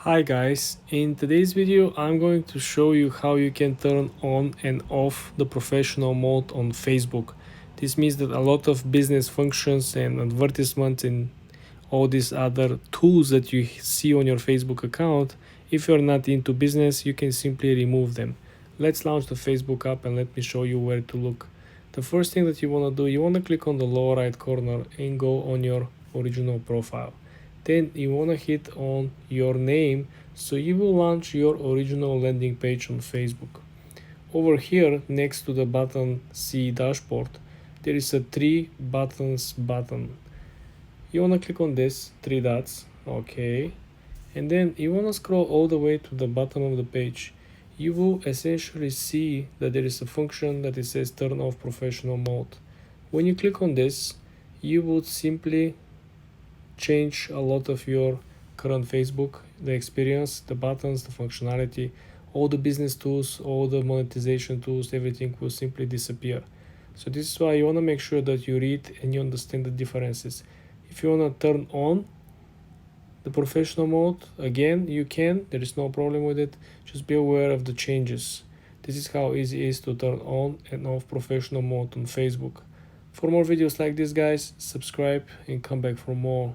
Hi guys, in today's video I'm going to show you how you can turn on and off the professional mode on Facebook. This means that a lot of business functions and advertisements and all these other tools that you see on your Facebook account, if you're not into business, you can simply remove them. Let's launch the Facebook app and let me show you where to look. The first thing that you want to do, you want to click on the lower right corner and go on your original profile. Then you want to hit on your name, so you will launch your original landing page on Facebook. Over here next to the button See Dashboard, there is a three buttons button. You want to click on this three dots, okay, and then you want to scroll all the way to the bottom of the page. You will essentially see that there is a function that it says turn off professional mode. When you click on this, you would simply change a lot of your current Facebook, the experience, the buttons, the functionality, all the business tools, all the monetization tools, everything will simply disappear. So this is why you want to make sure that you read and you understand the differences. If you want to turn on the professional mode, again, you can, there is no problem with it. Just be aware of the changes. This is how easy it is to turn on and off professional mode on Facebook. For more videos like this, guys, subscribe and come back for more.